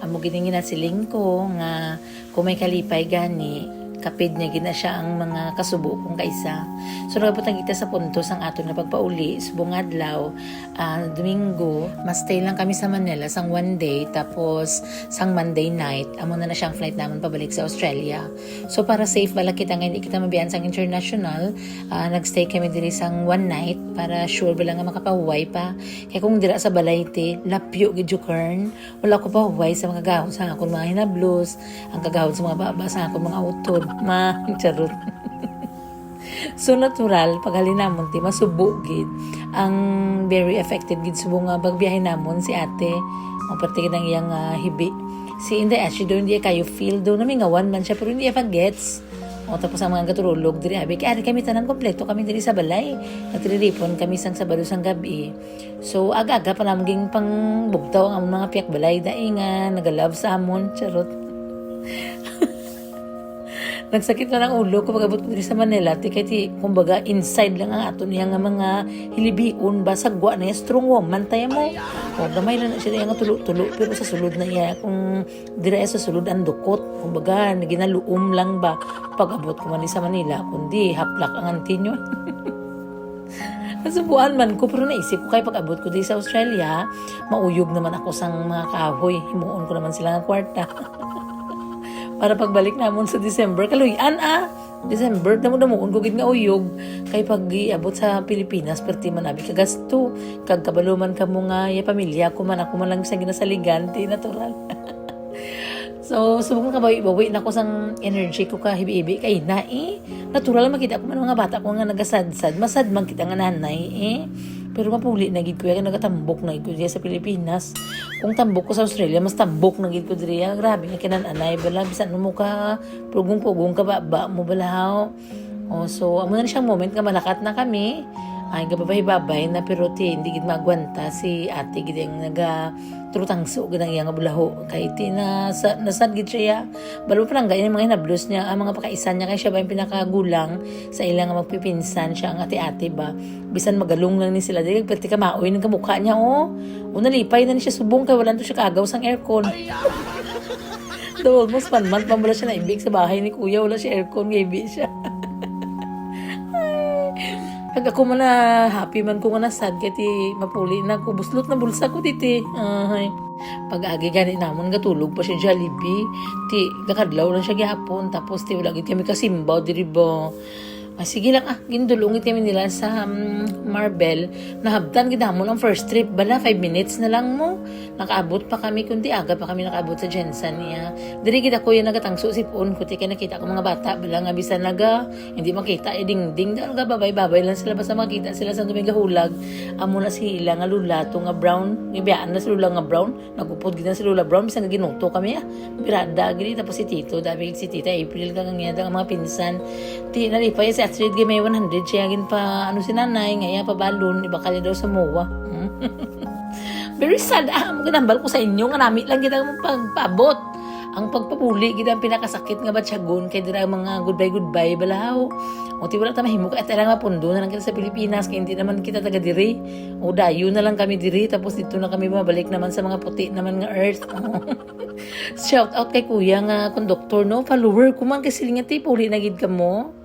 amo gini ginasiling ko nga kung may kalipay gani kapid niya gina siya ang mga kasubo kong kaisa. So nagabutang kita sa puntos ang aton na pagpauli subong adlaw, Domingo, mas stay lang kami sa Manila sang one day tapos sang Monday night amo na siyang flight naman pabalik sa Australia. So para safe bala kita nga hindi kita mabiyan sang international, nagstay kami diri sang one night para sure bala nga makapahuway pa. Kaya kung dira sa balay ti lapyo gid kern, wala ko pa huway sa mga gahon sa akong mga hinablos, ang kagahon sa mga baba sa akong mga utod. Charot. So natural pag halinamon ti masubo gid ang very affected gid subong nga bagbiyahe namon si ate ang parte ng iyang hibi si Inday actually doon hindi kayo feel doon namin ngawan man siya pero hindi pa gets o tapos ang mga katulog diri abi kaya kami tanan kompleto kami diri sa balay nagtiripon kami sang Sabado sang gabi so aga-aga pa naming pang bugtaw ang mga piyak balay daingan nagalove sa amon charot. Nagsakit na ng ulo kapag abot ko dito sa Manila ti kumbaga inside lang ang ato niya nga mga hilibion basagwa na yung strong woman tayo mo o gamay lang na siya nga tulo-tulo pero sa sulod na iya kung dira sa sulod ang dukot kumbaga ginaluom lang ba pag abot ko man sa Manila kundi haplak ang antinyo. Nasubuan man ko pero naisip ko kay pag abot ko dito sa Australia mauyog naman ako sang mga kahoy himuon ko naman sila ng kwarta. Para pagbalik namon sa December kaluyan December damo-damoon ko gid nga uyog kay pag abot sa Pilipinas perti man abi kagasto kag kabaluman kamo nga ya pamilya ko man ako man lang sa ginasaligan ti natural. So subong kabawi-bawi na ko sang energy ko ka hibi-hibi kay na natural makita ko man mga bata ko nga nagasadsad masad man kita nga nanay pero mapuli na gid ko kaya nagatambok na gid ko diya sa Pilipinas. Kung tambok ko sa Australia, mas tambok na gid ko diya. Grabe nga kinan-anay bala bisan mo ka pugong-pugong ka ba mo balahaw. So amo na siyang moment nga malakat na kami. Ay gababay-babay na pero hindi gid magwanta si ate gid ang trutangso gid ang iyang bulaho kay nasad gid siya balo pa lang ganyan mga hinablos niya ang mga pakaisan niya kay siya ba yung pinakagulang sa ilang magpipinsan siya ang ate-ate ba bisan magalong lang ni sila dili perti ka maoy ng kamukha niya nalipay na ni siya subong kay wala to siya kagaw sang aircon. So almost 1 month pa wala siya naibig sa bahay ni kuya wala siya aircon gabi siya. Pag ako man na happy man ko na sad kaya mapuli na ko buslot na bulsa ko diti. Pag agi gani namon gatulog pa siya Jollibee gakadlaw lang siya gihapon tapos wala gid kami kasimbaw diri ba. Sige lang gindulungit kami nila sa Marbel nahabtan gid namon ang first trip bala 5 minutes na lang mo nakaabot pa kami kundi aga pa kami nakaabot sa Jensen niya diri gid ako yung nagatangso sipon kuti kay nakita ko mga bata bala nga bisan hindi makita dingding dal ga babay lang sila basta makita sila sa Domingo hulag amo na sila nga lulato nga brown ibiyaan na si lula nga brown nagupod gid na si lula brown bisan ginuto kami birada gid tapos si Tito dabi si Tita April kang nga mga pinsan nalipay sa Astrid may 100 siya gin pa si nanay ngaya pa balon iba kali daw sa MOA. Very sad maganambal ko sa inyo nga nami lang kita pagpaabot ang pagpapuli gid ang pinakasakit nga batyagon kay dira mga goodbye balahaw o ti wala ta mahimo ka lang mapundo na lang kita sa Pilipinas kay hindi naman kita taga diri o dayo na lang kami diri tapos dito na kami mabalik naman sa mga puti naman nga earth. Shout out kay kuya nga conductor follower ko man kasi nga puli na gid kamo.